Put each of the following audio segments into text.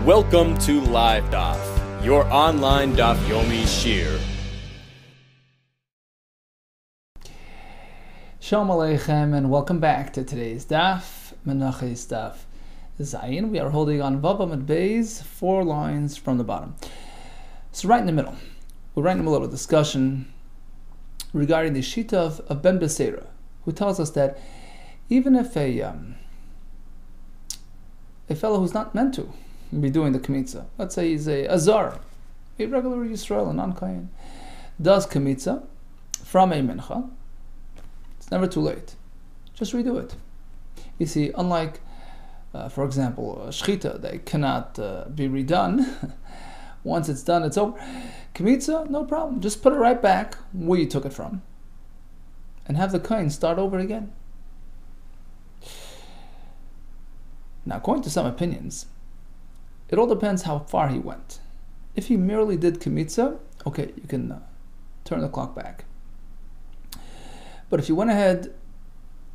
Welcome to LiveDaf, your online Daf Yomi Shir. Shalom Aleichem, and welcome back to today's Daf, Menachos Daf Zayin. We are holding on Vav Amud Beis, 4 lines from the bottom. So right in the middle, we're right in the middle of a discussion regarding the Shita of Ben Beseira, who tells us that even if a fellow who's not meant to be doing the Kmitza, let's say he's a Zar, a regular Yisrael, a non-Kayan, does Kmitza from a Mincha, it's never too late. Just redo it. You see, unlike, for example, Shchita, they cannot be redone. Once it's done, it's over. Kmitza, no problem. Just put it right back where you took it from and have the Kain start over again. Now, according to some opinions, it all depends how far he went. If he merely did Kmitza, okay, you can turn the clock back. But if you went ahead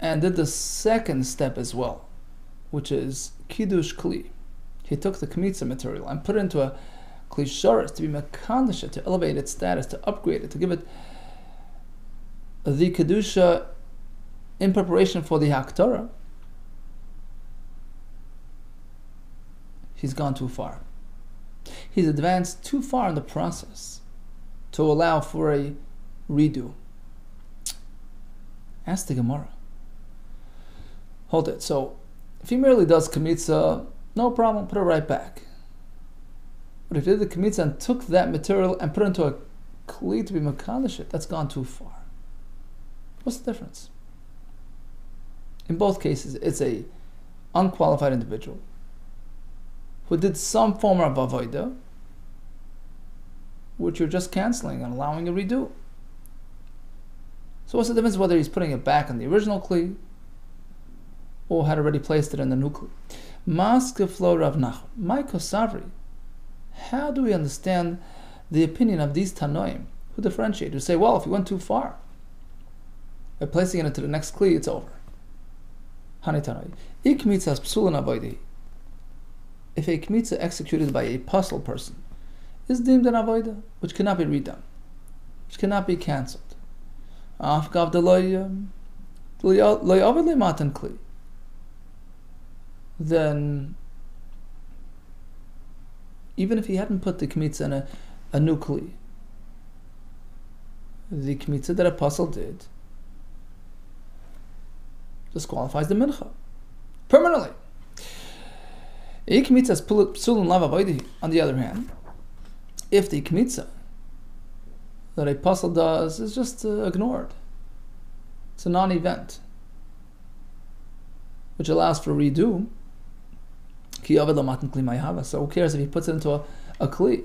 and did the second step as well, which is Kiddush Kli, he took the Kmitza material and put it into a Kli Shoris to be Mekadesha, to elevate its status, to upgrade it, to give it the Kedusha in preparation for the Haktorah, he's gone too far. He's advanced too far in the process to allow for a redo. Ask the Gemara. Hold it. So, if he merely does Kmitza, no problem, put it right back. But if he did the Kmitza and took that material and put it into a Kli to be Mekadesh, that's gone too far. What's the difference? In both cases, it's a unqualified individual who did some form of avodah, which you're just canceling and allowing a redo. So what's the difference whether he's putting it back in the original Kli or had already placed it in the new Kli? Maskeflo Rav Nachum, my Kosavri, how do we understand the opinion of these Tanoim who differentiate, who say, well, if you went too far by placing it into the next Kli, it's over? Hani Tanoi, Ik mitzas psulin avodah. If a Kmitza executed by a puzzle person is deemed an avodah, which cannot be redone, which cannot be cancelled, then even if he hadn't put the Kmitza in a new Kli, the Kmitza that a puzzle did disqualifies the Mincha permanently. On the other hand, if the Kmitza that a puzzle does is just ignored, it's a non-event, which allows for redo, so who cares if he puts it into a Kli?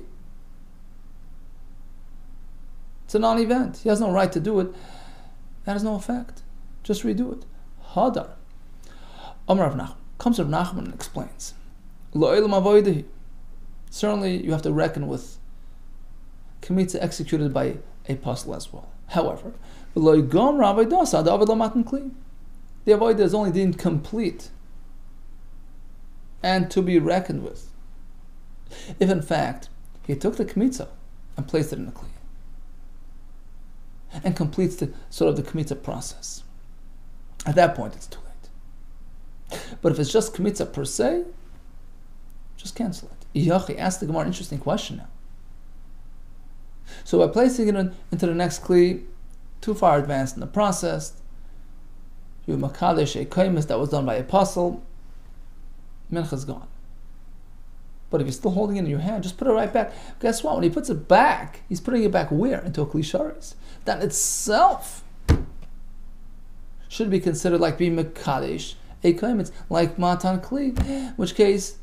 It's a non-event. He has no right to do it. That has no effect. Just redo it. Hadar. Amar Rav Nachman. Comes Rav Nachman and explains. Certainly you have to reckon with Kmitza executed by a puzzle as well. However, the avodah is only deemed complete and to be reckoned with if in fact he took the Kmitza and placed it in the Kli and completes the Kmitza process. At that point it's too late. But if it's just Kmitza per se, just cancel it. Yachi asked the Gemara an interesting question now. So by placing it into the next Kli, too far advanced in the process, you Makadesh a kaimis that was done by a puzzle, Mincha's gone. But if you're still holding it in your hand, just put it right back. Guess what? When he puts it back, he's putting it back where? Into a Kli Sharis. That itself should be considered like being Makadesh a kaimis, like Matan Kli, in which case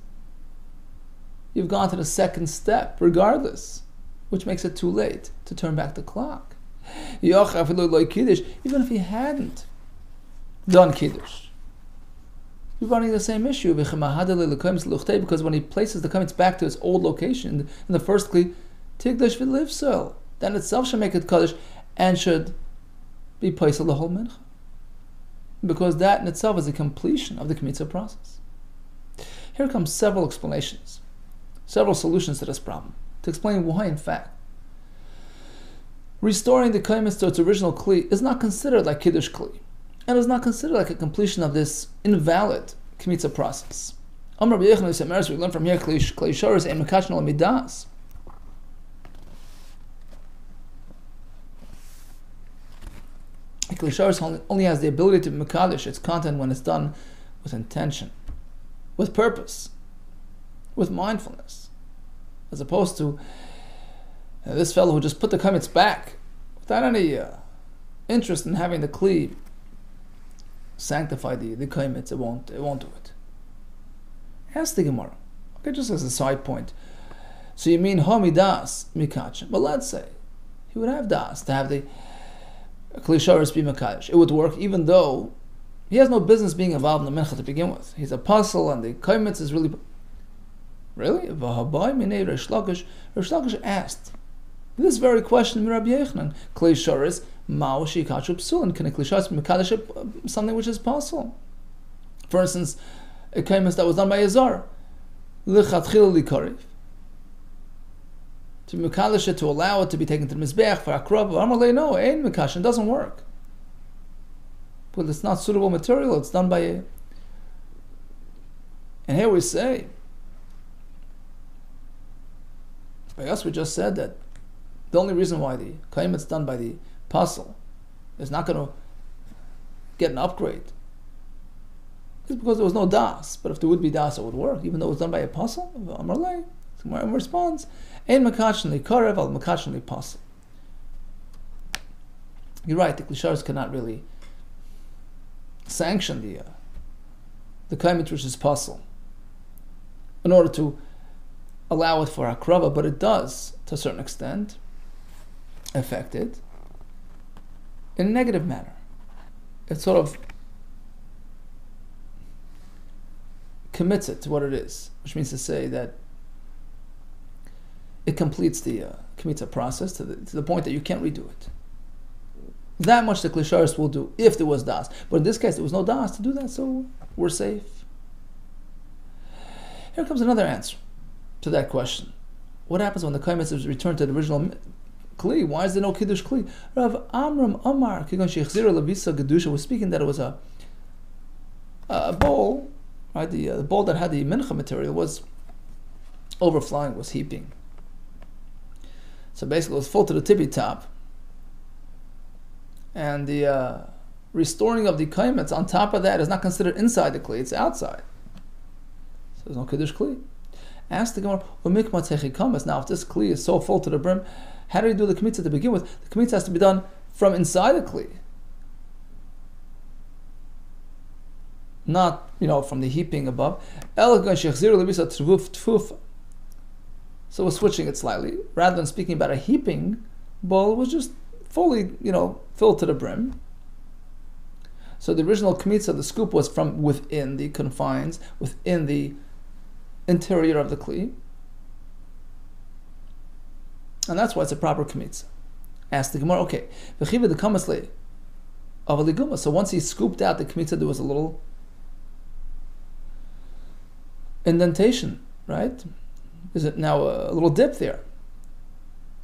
you've gone to the second step, regardless, which makes it too late to turn back the clock. Even if he hadn't done Kiddush, you're running the same issue, because when he places the comments back to its old location in the first Kli, Tigdash v'livsel, that itself should make it Kaddish and should be placed on the whole Mincha. Because that in itself is a completion of the Kmitza process. Here comes several explanations several solutions to this problem to explain why, in fact, restoring the kaimitz to its original kli is not considered like kiddush kli, and is not considered like a completion of this invalid kmitza process. We learn from here kli shoris and mekachno midas. Kli shoris only has the ability to mekadosh its content when it's done with intention, with purpose, with mindfulness, as opposed to this fellow who just put the kaimitz back without any interest in having the kli sanctify the kaimitz. It won't do it. Ask the Gemara. Okay, just as a side point. So you mean hamidas mikachin? But let's say he would have das to have the kli shoris be mekadosh. It would work even though he has no business being involved in the mincha to begin with. He's a apostle, and the kaimitz is really. Rish Lakish asked this very question to Rabbi Yochanan. Kli shoris mao shikachu psulin. Can a kli shoris be mekadosh something which is possible? For instance, a kaimitz that was done by a zar, lichatchil likariv, to mekadosh it, to allow it to be taken to the mizbeach for akrav. Amalei no, ein mekadosh, it doesn't work. But it's not suitable material. It's done by a. And here we say, by us, we just said that the only reason why the kaimitz done by the apostle is not going to get an upgrade is because there was no das. But if there would be das, it would work, even though it was done by a apostle. Amarlei, Gemara responds, "Ein makachin li karev al makachin li apostle." You're right. The kli shoris cannot really sanction the kaimitz which is apostle in order to allow it for akrava, but it does, to a certain extent, affect it in a negative manner. It sort of commits it to what it is, which means to say that it completes the kmitza process to the point that you can't redo it. That much the kli shoris will do if there was das. But in this case, there was no das to do that, so we're safe. Here comes another answer to that question. What happens when the kaimitz is returned to the original kli? Why is there no kiddush kli? Rav Amram Amar Kigon Sheichzira Levisa Gedusha was speaking that it was a bowl, right? The bowl that had the mincha material was overflowing, was heaping. So basically, it was full to the tippy top, and the restoring of the kaimitz on top of that is not considered inside the kli; it's outside. So there's no kiddush kli. Ask the Gemara, now if this kli is so full to the brim, how do you do the kmitza to begin with? The kmitza has to be done from inside the kli, not from the heaping above. So we're switching it slightly. Rather than speaking about a heaping bowl, it was just fully filled to the brim. So the original kmitza, the scoop, was from within the confines, within the interior of the kli, and that's why it's a proper kmitza. Ask the Gemara, okay, so once he scooped out the kmitza, there was a little indentation, right? Is it now a little dip there?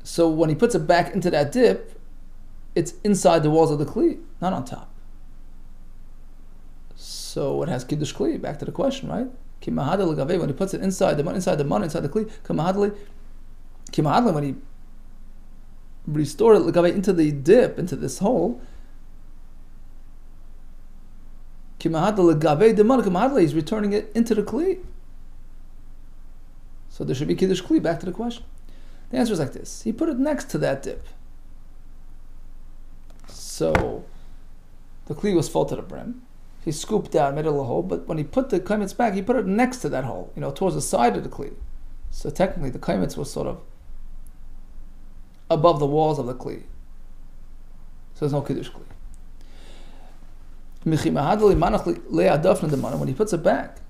So when he puts it back into that dip, it's inside the walls of the kli, not on top. So it has kiddush kli. Back to the question, right? When he puts it inside the kli, when he restored it into the dip, into this hole, he's returning it into the kli. So there should be kiddush kli. Back to the question. The answer is like this: he put it next to that dip, so the kli was full to the brim. He scooped out, made a little hole, but when he put the kaimitz back, he put it next to that hole, towards the side of the kli. So technically, the kaimitz was sort of above the walls of the kli. So there's no kiddush kli. When he puts it back,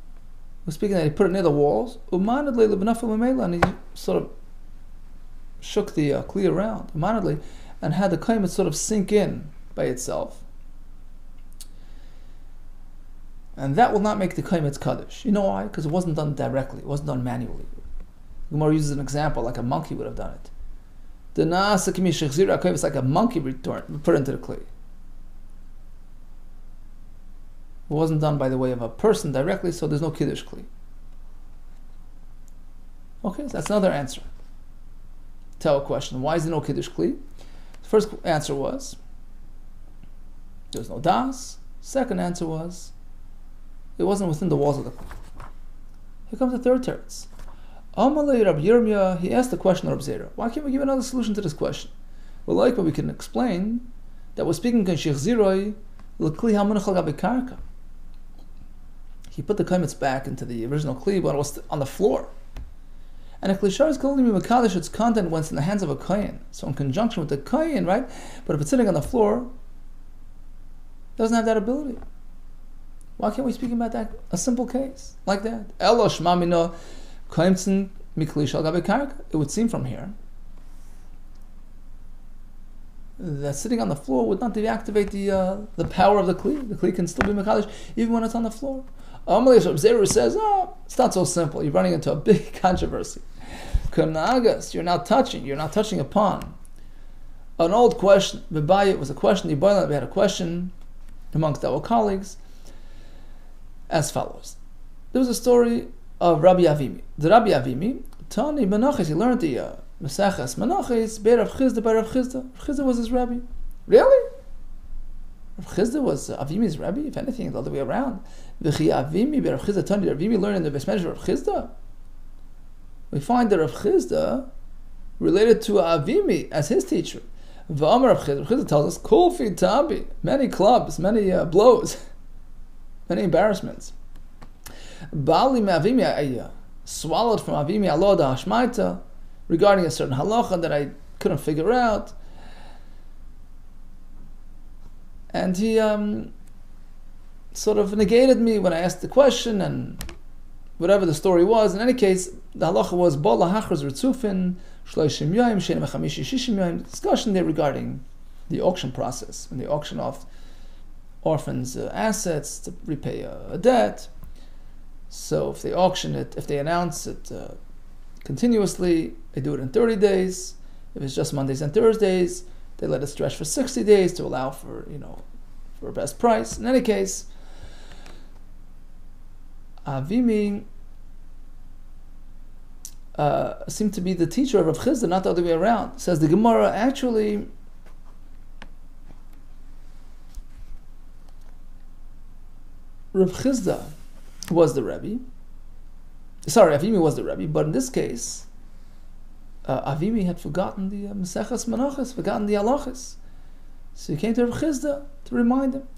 we're speaking that he put it near the walls, and he sort of shook the kli around, and had the kaimitz sort of sink in by itself. And that will not make the kaimitz kaddish. You know why? Because it wasn't done directly. It wasn't done manually. Gemara uses an example like a monkey would have done it. The nasa kimi shechzira akoyim, it's like a monkey put into the kli. It wasn't done by the way of a person directly, so there's no kiddush kli. Okay, so that's another answer to our question. Why is there no kiddush kli? The first answer was there was no das. Second answer was it wasn't within the walls of the kli. Here comes the third teretz. Amalei Rabbi Yirmiyah, he asked the question of Rabbi Zera. Why can't we give another solution to this question? Well, like what we can explain that we're speaking kan shechziroi l'kli hamunachal gabe karka. He put the kaimets back into the original kli, but it was on the floor. And a klishar is called mimakadosh, its content went in the hands of a kohen. So in conjunction with the kohen, right? But if it's sitting on the floor, it doesn't have that ability. Why can't we speak about that? A simple case like that. Elo shmamino kaimtzen mikli shal gabe karka. It would seem from here that sitting on the floor would not deactivate the power of the kli. The kli can still be makadosh even when it's on the floor. Amalei Zera says, it's not so simple. You're running into a big controversy. Kanagas, you're not touching upon an old question. It was a question. We had a question amongst our colleagues as follows. There was a story of Rabbi Avimi. The Rabbi Avimi, Tani Menachos, he learned the Mesachas Menachos, by Rav Chizda. Rav Chizda was his rabbi. Really? Rav Chizda was Avimi's rabbi? If anything, the other way around. V'chi Avimi by Rav Chizda Tani, Rav Avimi learned in the Beis Medrash of Rav Chizda. We find that Rav Chizda related to Avimi as his teacher. V'amar Rav Chizda tells us, Kulfi Tabi, many clubs, many blows, many embarrassments. Bali me'Avimi, I swallowed from Avimi alo da hashmaita regarding a certain halacha that I couldn't figure out. And he sort of negated me when I asked the question, and whatever the story was. In any case, the halacha was Bal lahachros ritzufin shloishim yoyim shenim echamishi shishim yoyim. Discussion there regarding the auction process when they auction off orphans' assets to repay a debt. So if they auction it, if they announce it continuously, they do it in 30 days. If it's just Mondays and Thursdays, they let it stretch for 60 days to allow for a best price. In any case, Avimi seemed to be the teacher of Rav Chizda, not the other way around. Says the Gemara, actually, Rav Chizda was the Rebbe. Sorry, Avimi was the Rebbe, but in this case, Avimi had forgotten the Mesechas Menachos, forgotten the halachas. So he came to Rav Chizda to remind him.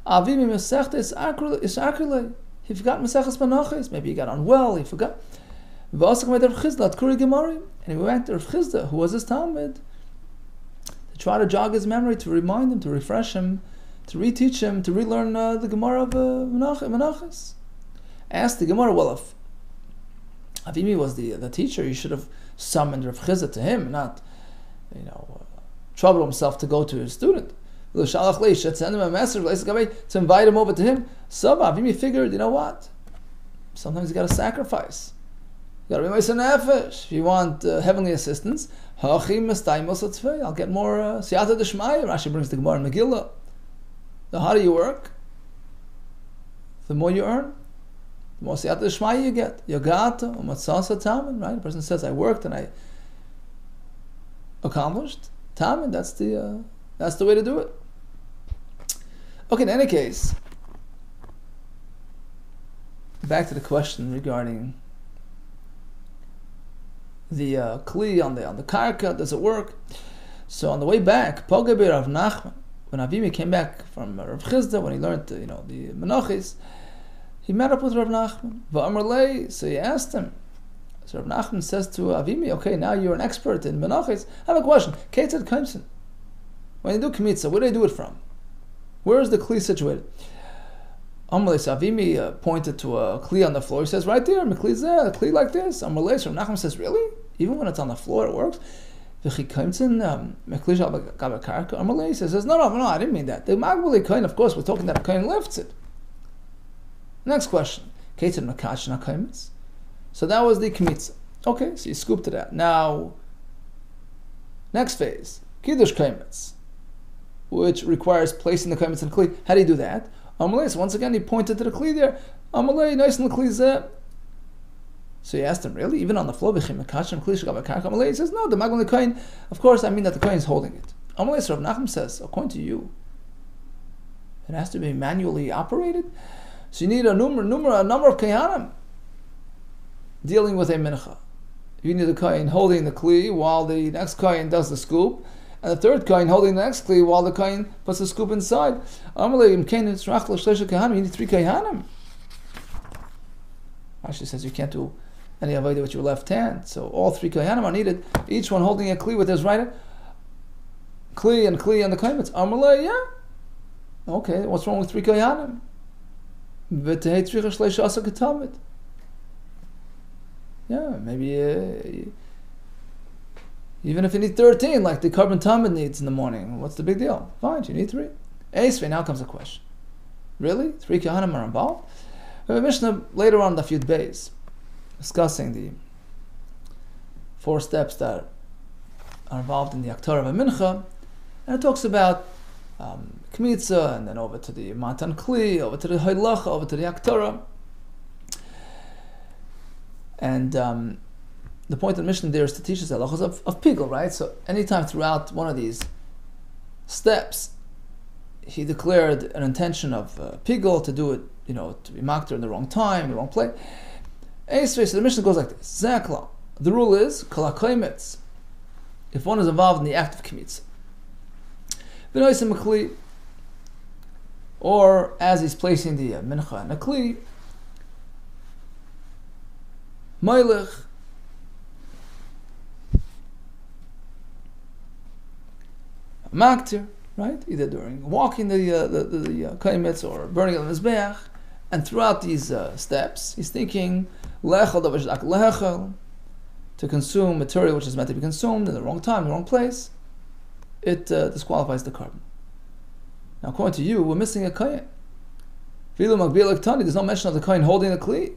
Avimi Mesechta is akrele. He forgot Mesechas Menachos. Maybe he got unwell. He forgot. And he went to Rav Chizda, who was his Talmud, to try to jog his memory, to remind him, to refresh him, to reteach him, to relearn the Gemara of Menachos. Asked the Gemara, well, if Avimi was the teacher, you should have summoned Rav Chizda to him, not trouble himself to go to his student. Send him a message to invite him over to him. So Avimi figured, you know what? Sometimes you got to sacrifice. You got to be meiser nefesh. If you want heavenly assistance, I'll get more siyata d'shmaya. Rashi brings the Gemara in Megillah. The harder you work, the more you earn. The more siyata d'shmaya you get. Yogata u'matzasa tamen. Right? The person says, I worked and I accomplished. Tamen. That's the way to do it. Okay. In any case, back to the question regarding the kli on the karka. Does it work? So on the way back, Pogabe Rav Nachman, when Avimi came back from Rav Chizda, when he learned the Menachos, he met up with Rav Nachman. Va'amar, so he asked him. So Rav Nachman says to Avimi, okay, now you're an expert in Menachos. I have a question. Ketzad Kaimson. When you do Kmitza, where do they do it from? Where is the Kli situated? Amalei, so Avimi pointed to a Kli on the floor. He says, right there, Mekli there, a Kli like this. Amalei, so Rav Nachman says, really? Even when it's on the floor, it works? V'chi Kaimson, Mekli shal gabe karka. Amalei says, no, I didn't mean that. The Magbali Kain, of course, we're talking that a Kain lifts it. Next question. Ketzad Mekash na Kaimitz. So that was the Kmitza. Okay, so you scoop to that. Now, next phase, Kiddush Kaimetz, which requires placing the Kaimetz in the Kli. How do you do that? Amalei, so once again, he pointed to the Kli there. Amalei, nice in the Kli zeh. So he asked him, really? Even on the floor? He says, no, the Maglan Kohen, of course, I mean that the Kohen is holding it. Amalei, so Rav Nachum says, according to you, it has to be manually operated? So you need a number of Kohanim dealing with a mincha. You need the Kohen holding the Kli while the next Kohen does the scoop, and the third Kohen holding the next Kli while the Kohen puts the scoop inside. Amalei, you need 3 Kohanim. Rashi says you can't do any avodah with your left hand. So all 3 kohanim are needed, each one holding a kli with his right hand. Kli and the kaimetz. Amalei, yeah. Okay, what's wrong with 3 kohanim? Yeah, maybe even if you need 13, like the carbon talmud needs in the morning, what's the big deal? Fine, you need 3. Esvei, now comes the question. Really? 3 kohanim are involved? We have a Mishnah later on the Yud Beis discussing the 4 steps that are involved in the Aktorah of a Mincha, and it talks about Kmitza, and then over to the Matan Kli, over to the Haylacha, over to the Aktorah. And the point of the Mishnah there is to teach us halachos of Pigel, right? So anytime throughout one of these steps, he declared an intention of Pigel to do it, to be makter in the wrong time, in the wrong place. So the Mishnah goes like this. Zakla. The rule is, kala kaimetz, if one is involved in the act of kmitz. V'noisim kli, or as he's placing the mincha in a kli, Meilech, makter, right? Either during walking the kaimetz or burning on his mizbeach, and throughout these steps, he's thinking to consume material which is meant to be consumed in the wrong time, in the wrong place. It disqualifies the carbon. Now, according to you, we're missing a kohen. There's no mention of the kohen holding the kli.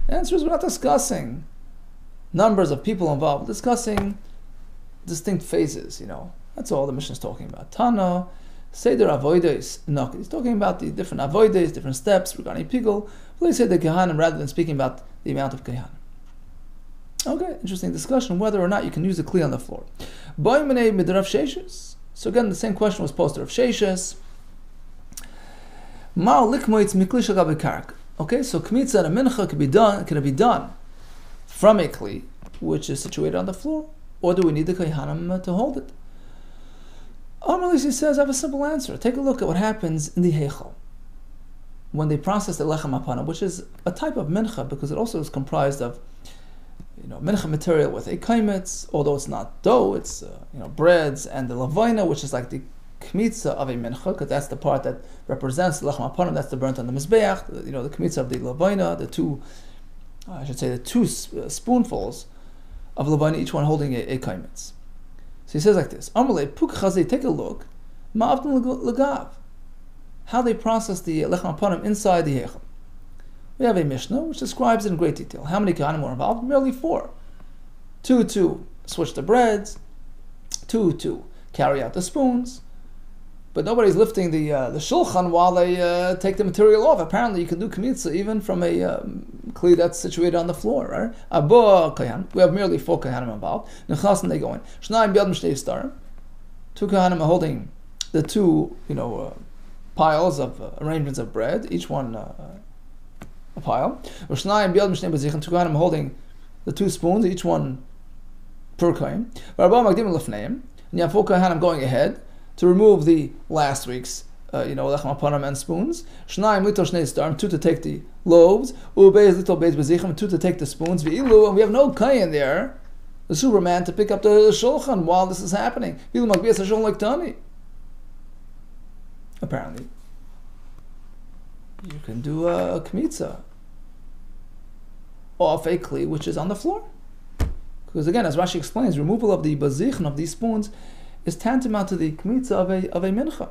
The answer is we're not discussing numbers of people involved. We're discussing distinct phases. That's all the Mishnah is talking about. Tana, Seder avodas. No, he's talking about the different avodas, different steps regarding pigul. Please say the kohanim rather than speaking about the amount of kohanim. Okay, interesting discussion whether or not you can use the kli on the floor. So again, the same question was posed to Rav Sheshes. Okay, so kmitza and a mincha can be done from a kli which is situated on the floor, or do we need the kohanim to hold it? He says, I have a simple answer. Take a look at what happens in the Heichal when they process the lechem apana, which is a type of mincha because it also is comprised of mincha material with a kaimetz, although it's not dough, it's breads, and the lavaina, which is like the kmitza of a mincha, because that's the part that represents the lechem apana, that's the burnt on the mizbeach, the kmitza of the lavaina, the 2 spoonfuls of lavaina, each one holding a kaimetz. So he says like this, take a look, how they process the lechem apanim inside the heichal. We have a Mishnah which describes it in great detail. How many kohanim were involved? Merely 4. 2 to switch the breads, 2 to carry out the spoons, but nobody's lifting the shulchan while they take the material off. Apparently you can do kmitza even from a kli that's situated on the floor, right? Abba kohan. We have merely 4 kohanim involved. Nechas, and they go in. Shnayim b'yad m'shnei starim. 2 kohanim are holding the 2, piles of arrangements of bread, each one a pile. Shnayim b'yad m'shnei b'zichim. 2 kohanim are holding the 2 spoons, each one per kohen. V'arba magdim l'fneim. And you have 4 kohanim going ahead to remove the last week's, lechem apanim and spoons. Shnayim lito shnei starim, 2 to take the loaves. Ubeis lito beis bezichim, 2 to take the spoons. V'ilu, and we have no kohen there, the Superman, to pick up the shulchan while this is happening. V'ilu magbias hashulchan like tani. Apparently, you can do a kmitza off a kli which is on the floor. Because again, as Rashi explains, removal of the bazichim of these spoons is tantamount to the kmitza of a mincha.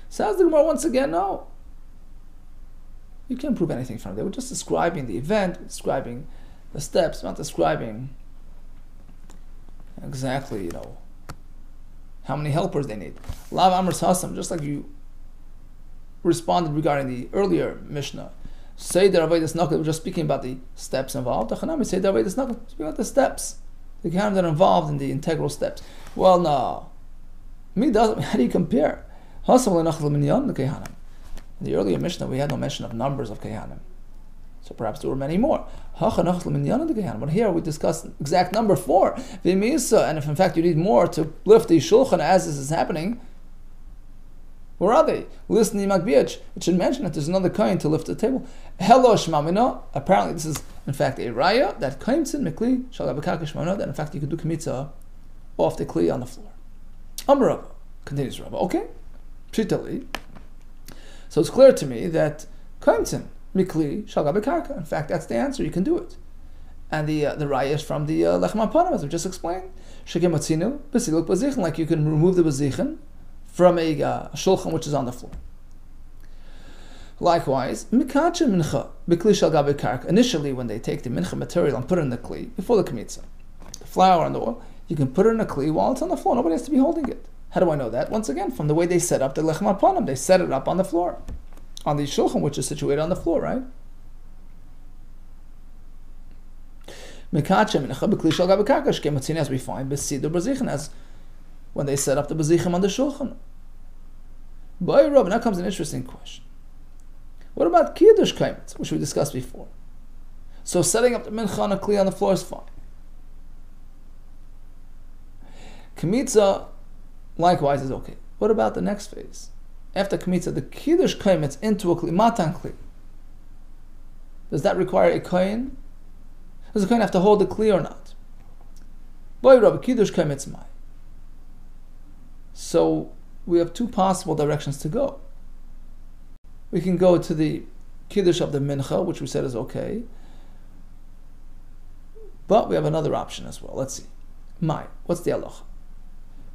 Says the Gemara once again, no. You can't prove anything from it. They were just describing the event, describing the steps, not describing exactly, how many helpers they need. Lav Amr Sasam, just like you responded regarding the earlier Mishnah. Seder Avodas Naked, we're just speaking about the steps involved. Achanami Seder Avodas Naked, speaking about the steps. The Kehanim that are involved in the integral steps. Well, no. How do you compare? In the earlier Mishnah, we had no mention of numbers of Kehanim. So perhaps there were many more. But here we discuss exact number 4. And if in fact you need more to lift the shulchan as this is happening, where are they? Listening Magbiyach. It should mention that there's another kohen to lift the table. Hello Shmamina. Apparently this is in fact a raya that kaimtzin mikli shalabakaka shmamina, that in fact you could do kmitza off the kli on the floor. Amar continues Rabba. Okay. Pshitali. So it's clear to me that kaimtzin mikli shalabakaka. In fact, that's the answer. You can do it. And the raya is from the lechem hapanim, as we just explained. Shekematzinu besiluk bazichin, like you can remove the bazichin from a shulchan which is on the floor. Likewise, mikacha mincha b'kli shel gabe karka. Initially, when they take the mincha material and put it in the kli before the kmitza, the flour and the oil, you can put it in a kli while it's on the floor. Nobody has to be holding it. How do I know that? Once again, from the way they set up the lechem hapanim, they set it up on the floor, on the shulchan which is situated on the floor, right? Mikacha mincha b'kli shel gabe karka shkematzin, as we find b'sidur b'zichin, as when they set up the bazichim on the shulchan. Boy, Rabbi, now comes an interesting question. What about kiddush kaimet, which we discussed before? So setting up the mincha on a kli on the floor is fine. Kmitza, likewise, is okay. What about the next phase? After kmitza, the kiddush kaimet into a kli, matan kli. Does that require a kohen? Does the kohen have to hold the kli or not? Boy, Rabbi, kiddush kaimet's mai. So we have two possible directions to go. We can go to the kiddush of the mincha, which we said is okay. But we have another option as well. Let's see. What's the halacha?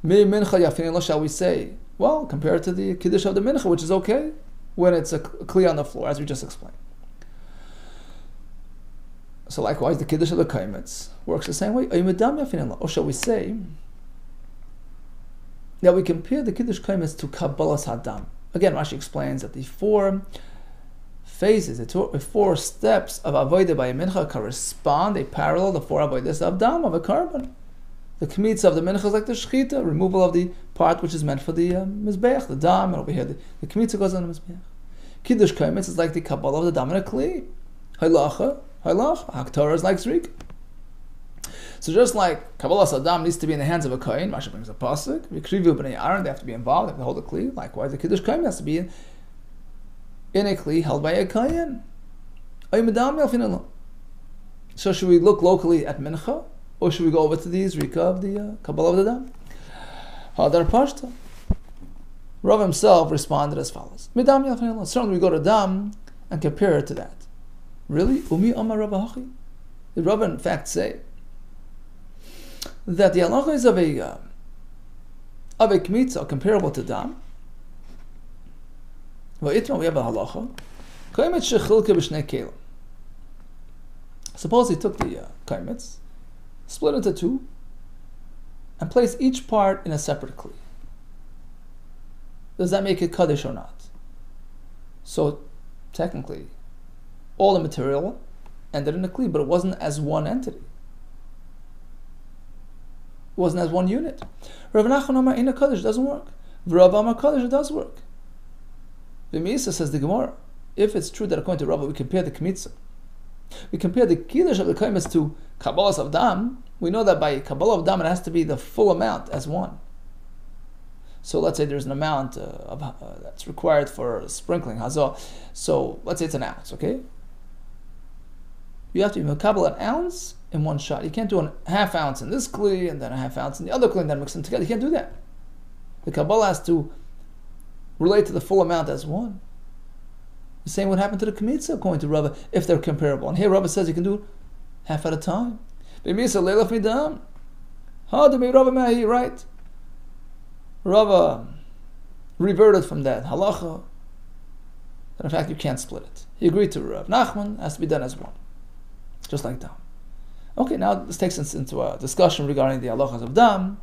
Mi mincha yafin, shall we say? Well, compare it to the kiddush of the mincha, which is okay when it's a kli on the floor, as we just explained. So likewise, the kiddush of the kaimetz works the same way. Or shall we say that we compare the kiddush kaimetz to kabbalas hadam? Again, Rashi explains that the 4 phases, the 4 steps of avodah by a mincha correspond, they parallel the 4 avodas of dam, of a carbon. The kmitza of the mincha is like the shechita, removal of the part which is meant for the mizbeach, the dam, and over here the kmitza goes on the mizbeach. Kiddush kaimetz is like the kabbalah of the dam and a kli. Halacha, haktorah is like zrika. So just like kabbalah sadam needs to be in the hands of a kohen, Rashi brings a pasuk. V'krivu b'nei Aaron, they have to be involved, they have to hold a kli. Likewise, the kiddush kohen has to be in a kli held by a kohen. So should we look locally at mincha, or should we go over to the zrika of the kabbalah of the dam? Hadar pashta. Rav himself responded as follows: Midam yalfinillah. Certainly we go to dam and compare it to that. Really? Umi amar Rav hachi. Did Rav in fact say that the halacha is of a kmitza comparable to dam? Well, we have a halacha. Suppose he took the kaimetz, split into 2, and placed each part in a separate kli. Does that make it kaddish or not? So, technically, all the material ended in a kli, but it wasn't as one entity. Wasn't as one unit. Rav Nachman Amar in a kaddish doesn't work. Rav Amar kaddish, it does work. V'misa, says the Gemara, if it's true that according to Rav we compare the kmitza, we compare the kiddush of the kaimetz to kabbalas of dam, we know that by kabbalah of dam it has to be the full amount as one. So let's say there's an amount that's required for sprinkling hazah. So let's say it's an ounce, okay? You have to be makabel an ounce in one shot. You can't do a half ounce in this kli and then a half ounce in the other kli and then mix them together. You can't do that. The kabbalah has to relate to the full amount as one. The same would happen to the kmitza according to Rava if they're comparable. And here Rava says you can do half at a time. Right? Rava reverted from that halacha that in fact you can't split it. He agreed to Rav Nachman, has to be done as one. Just like that. Okay, now this takes us into a discussion regarding the halachas of dam,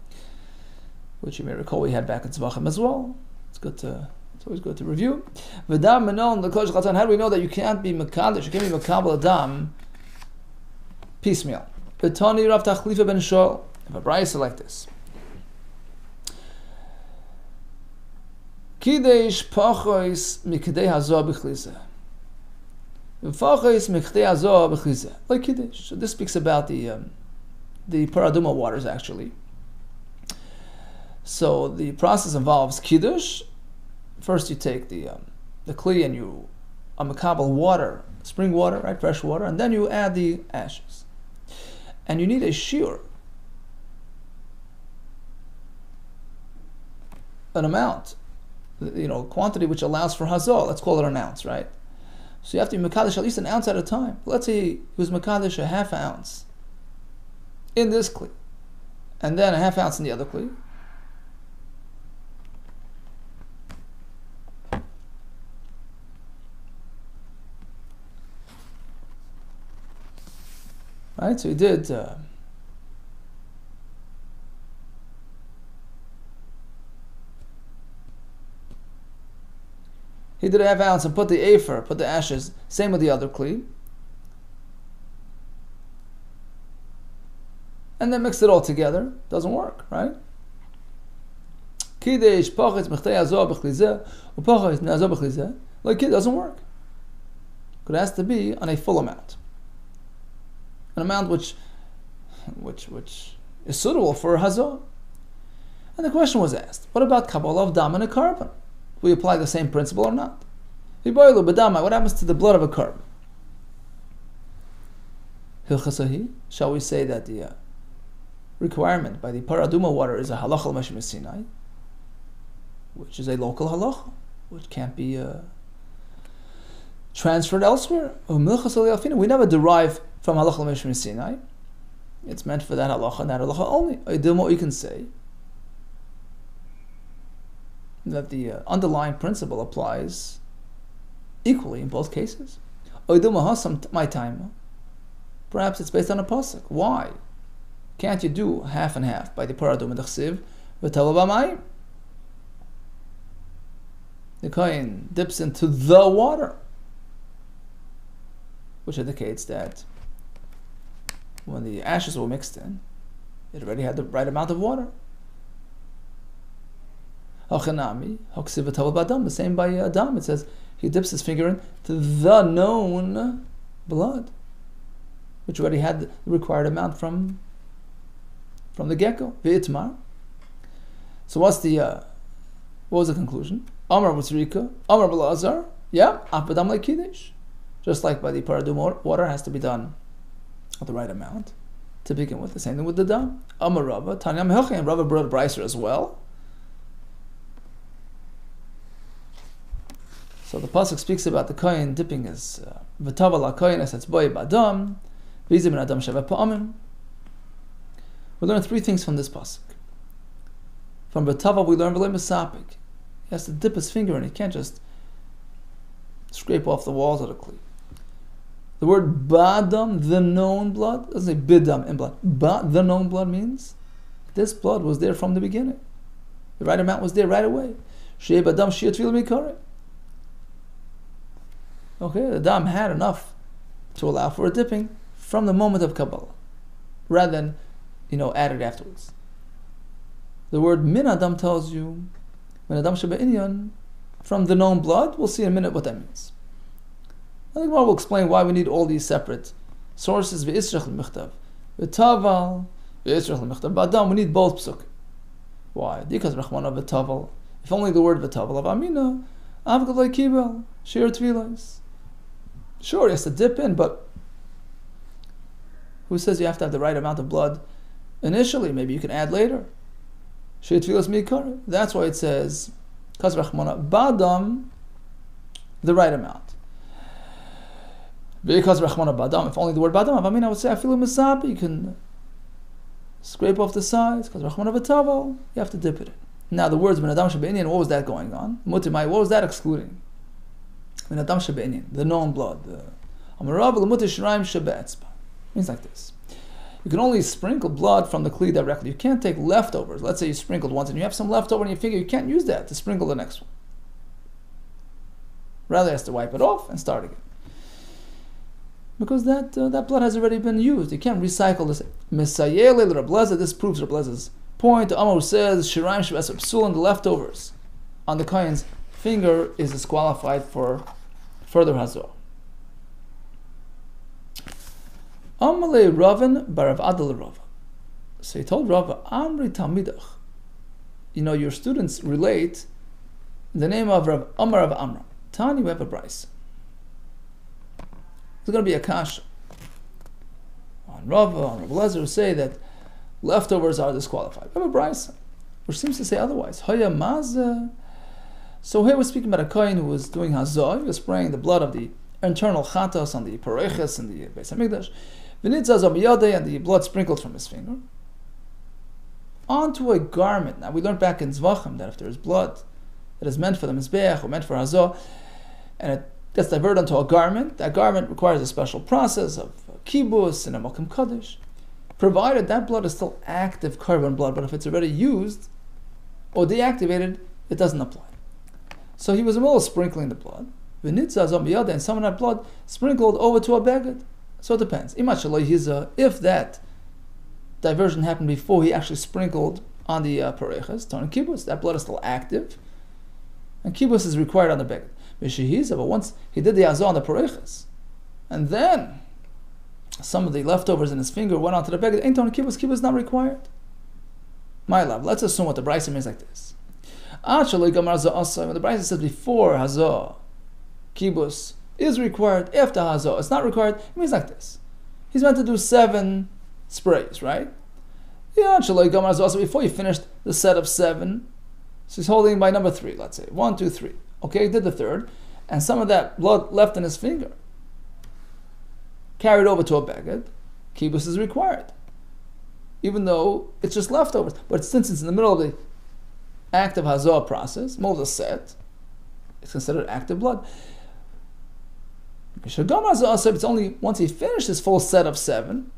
which you may recall we had back in Tzvachim as well. It's always good to review. V'dam menon l'kosh chatzan. How do we know that you can't be mekadosh? You can't be mekabel adam piecemeal. V'tani Rav Tachlifa ben Shol. If a brayso like this. Kidesh pachois mikdei hazor b'chliza. V'pachois mikdei hazor b'chliza. Like Kidesh. So this speaks about the paraduma waters actually. So the process involves kiddush. First, you take the kli and you makabel water, spring water, right, fresh water, and then you add the ashes. And you need a shiur, an amount, quantity which allows for hazor. Let's call it an ounce, right? So you have to be mekadesh at least an ounce at a time. Let's say he was mekadesh a half ounce in this kli, and then a half ounce in the other kli. Right, so he did. He did a half ounce and put the afer, put the ashes. Same with the other kli, and then mix it all together. Doesn't work, right? Kidesh pachitz mechtei azor b'chlizeh u'pachitz ne'azor b'chlizeh. Like it doesn't work. It has to be on a full amount. An amount which is suitable for hazor. And the question was asked, what about kabbalah of dam and a carbon? We apply the same principle or not? What happens to the blood of a carbon? Shall we say that the requirement by the paraduma water is a halacha l'mashim Sinai, which is a local halacha, which can't be transferred elsewhere? We never derive from halacha l'mashim Sinai. It's meant for that halacha and that halacha only. You can say that the underlying principle applies equally in both cases. My time. Perhaps it's based on a pasuk. Why can't you do half and half by the paradum and the chsiv v'talav? The kohen dips into the water, which indicates that when the ashes were mixed in, it already had the right amount of water. The same by Adam. It says he dips his finger into the known blood, which already had the required amount from the get-go. So what was the conclusion? Amar B'tzrika, Amar B'lazar, Apadam like Kiddush. Just like by the paradum, water has to be done at the right amount to begin with. The same thing with the dam. Amar Rava, Tanya Mehochi, and Rava brought a brayser as well. So the pasuk speaks about the kohen dipping his v'taval hakohen es etzboi b'adam v'izim ben adam sheva pa'amim. We learn three things from this pasuk. From v'taval we learn v'lei mesapik. He has to dip his finger in. He can't just scrape off the walls of the kli. The word ba'adam, the known blood, doesn't say bidam, in blood. The known blood means this blood was there from the beginning. The right amount was there right away. Shei b'adam shiyat tefillah mikare. Okay, the dam had enough to allow for a dipping from the moment of Kabbalah, rather than, added afterwards. The word min adam tells you, min adam sheba'inyan, from the known blood. We'll see in a minute what that means. I think we'll explain why we need all these separate sources. V'israch l'michtav, v'taval, v'israch l'michtav, ba'adam. We need both psukim. Why? Because rachmana v'taval. If only the word v'taval of amina, avgad le'kibel, shir tvilas. Sure, he has to dip in, but who says you have to have the right amount of blood initially? Maybe you can add later. That's why it says badam, the right amount. Because Rachmana badam, if only the word badam, I would say afilu misabi, you can scrape off the sides. Because Rachmana v'taval, you have to dip it in. Now the words ben adam shebe'inyan, what was that going on? Mutimai, what was that excluding? Ben adam shebe'inyan, the known blood. Amarav l'mutish shiraim shebe'etzba. Means like this. You can only sprinkle blood from the kli directly. You can't take leftovers. Let's say you sprinkled once and you have some leftover in your finger. You can't use that to sprinkle the next one. Rather, he has to wipe it off and start again. Because that blood has already been used. You can't recycle this. Misayele Reb Lezer, this proves Reb Lezer's point. Amar says, Shiraim Shabes Psulim, the leftovers on the kohen's finger is disqualified for further hazor. Amalei Ravin Barav Adal Rava. So he told Rava, Amri Talmidach. Your students relate in the name of Rav Amar of Amram. Tani, we have a brisa. There's going to be a kasha on Rava, on Reb Lezer, who say that leftovers are disqualified. We have a brisa, which seems to say otherwise. Haya Mazah. So here we're speaking about a kohen who was doing hazor. He was spraying the blood of the internal chatos on the pareches and the Beis Hamikdash. V'nitzaz amiyadei, and the blood sprinkled from his finger onto a garment. Now we learned back in Zvachim that if there is blood that is meant for the mizbeach or meant for hazor, and it gets diverted onto a garment, that garment requires a special process of kibus and a mokim kaddish, provided that blood is still active carbon blood. But if it's already used or deactivated, it doesn't apply. So he was a little sprinkling the blood. And some of that blood sprinkled over to a beged. So it depends. If that diversion happened before he actually sprinkled on the pareches, ton kibus, that blood is still active, and kibus is required on the beged. But once he did the azor on the pareches, and then some of the leftovers in his finger went onto the beged, ain't ton kibus, kibus not required. My love, let's assume what the brisa means like this. When the brisa says before hazor, kibus is required, after hazor it's not required, it means like this. He's meant to do 7 sprays, right? Before he finished the set of 7, so he's holding by number 3, let's say. 1, 2, 3. Okay, he did the 3rd, and some of that blood left in his finger. Carried over to a beged, kibus is required. Even though it's just leftovers. But since it's in the middle of the active hazor process, middle of the set, it's considered active blood. It's only once he finished his full set of 7,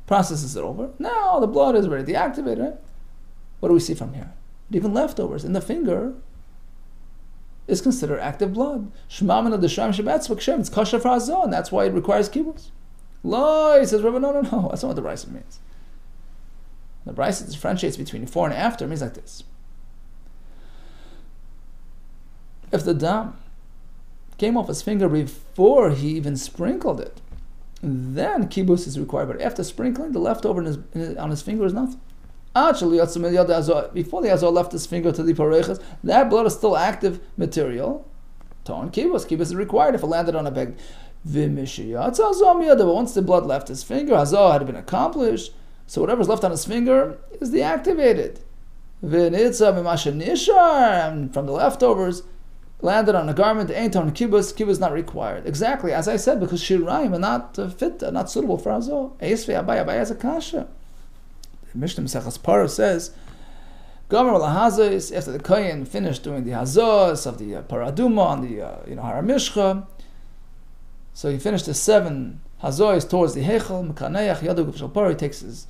processes it over, now the blood is already deactivated. Right? What do we see from here? Even leftovers in the finger is considered active blood. It's kosher for hazor, and that's why it requires kibus. He says, Rabbi, no, that's not what the brisa means. The brisa differentiates between before and after. It means like this. If the dam came off his finger before he even sprinkled it, then kibus is required. But after sprinkling, the leftover on his finger is nothing. Actually, before the azor left his finger to the pareches, that blood is still active material. Ton kibus is required if it landed on a beg. But once the blood left his finger, hazor had been accomplished. So whatever's left on his finger is deactivated. And from the leftovers, landed on a garment, ain't on kibus not required. Exactly, as I said, because shiraim are not fit, not suitable for hazor. Abai has a kasha. The Mishnah Meseches Parah says, Gomer lahazos, after the kohen finished doing the hazos of the paraduma on the haramishcha, so he finished the 7 hazos towards the heichel, mekaneach yadu gufshal parah, he takes his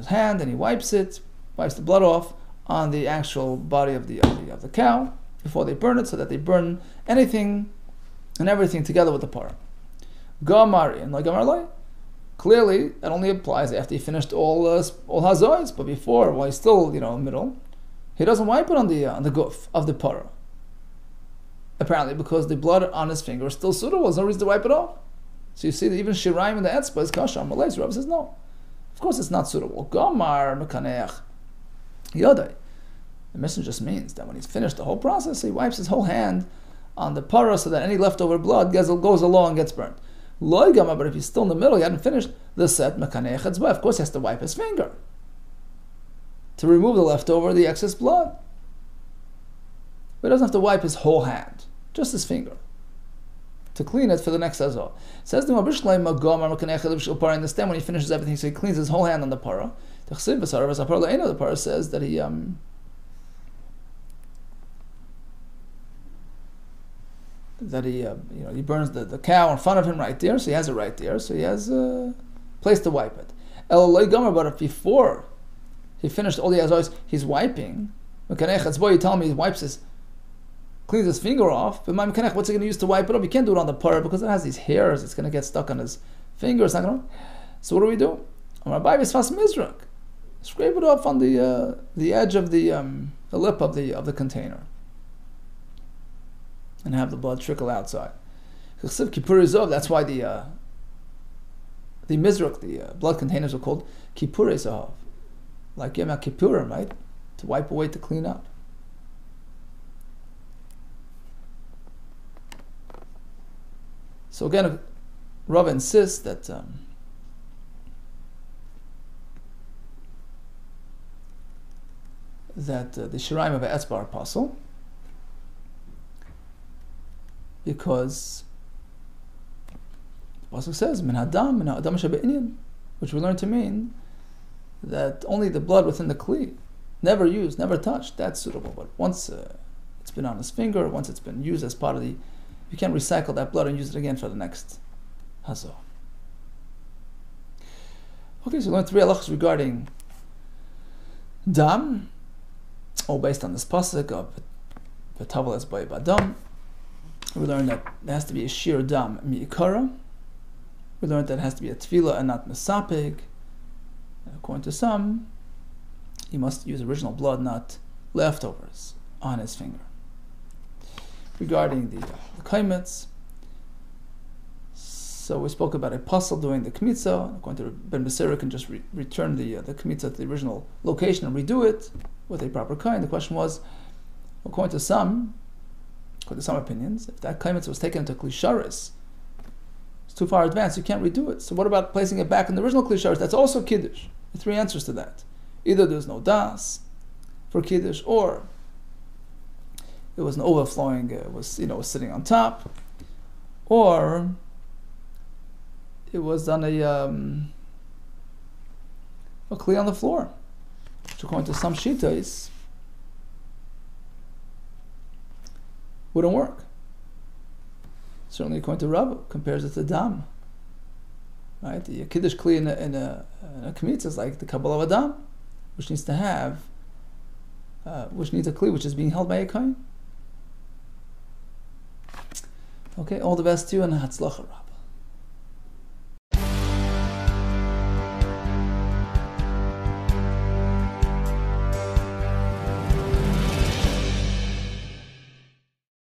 hand and he wipes the blood off on the actual body of the cow before they burn it, so that they burn anything and everything together with the parah. Gamari and Gamar loy. Clearly, that only applies after he finished all hazos, but before, while he's still middle, he doesn't wipe it on the guf of the parah. Apparently, because the blood on his finger is still suitable, there's no reason to wipe it off. So you see that even shiraim in the etzba is kasha on Malay. Rabbi says no. Of course, it's not suitable. Gamar mekaneach yodai. The mission just means that when he's finished the whole process, he wipes his whole hand on the parah so that any leftover blood goes along and gets burnt. Loy gama, but if he's still in the middle, he hadn't finished the set mekaneach etzba, of course he has to wipe his finger to remove the leftover, the excess blood. But he doesn't have to wipe his whole hand, just his finger, to clean it for the next azor. Says the Mabishleim, understand when he finishes everything, so he cleans his whole hand on the parah. The parah says that he burns the cow in front of him right there, so he has it right there, so he has a place to wipe it. But if before he finished all the azois, he's wiping. You tell me he wipes cleans his finger off. But what's he going to use to wipe it off? You can't do it on the par because it has these hairs. It's going to get stuck on his finger. It's not going to. So what do? Scrape it off on the edge of the lip of the container, and have the blood trickle outside. That's why the mizrach, the blood containers, are called kipurei zahav, like Yom Kippurim, right? To wipe away, to clean up. So again, Rav insists that the shiraim of a etzbar are possible, because the pasuk says min hadam shebe'inyan, which we learn to mean that only the blood within the kli, never used, never touched, that's suitable. But once it's been on his finger, once it's been used as part of you can't recycle that blood and use it again for the next hazah. Okay, so we learned 3 halachas regarding dam, all based on this pasuk of v'tavel es b'ay b'adam. We learned that there has to be a shir dam mi'ikara. We learned that it has to be a tefillah and not mesapig. According to some, he must use original blood, not leftovers, on his finger. Regarding the kaimets, so we spoke about a puzzle doing the kmitza. According to Ben Becerra, can just return the kmitza to the original location and redo it with a proper kain. The question was, according to some opinions, if that kaimetz was taken into klisharis, it's too far advanced, you can't redo it. So what about placing it back in the original klisharis? That's also kiddush. There are 3 answers to that. Either there's no das for kiddush, or it was an overflowing, was sitting on top, or it was on a kli on the floor, which according to some shitas wouldn't work. Certainly according to Rav, compares it to dam. Right? The kiddush kli in a kmitz is like the kabbalah of dam, which needs a kli which is being held by a kohen. Okay, all the best to you and hatzlacha.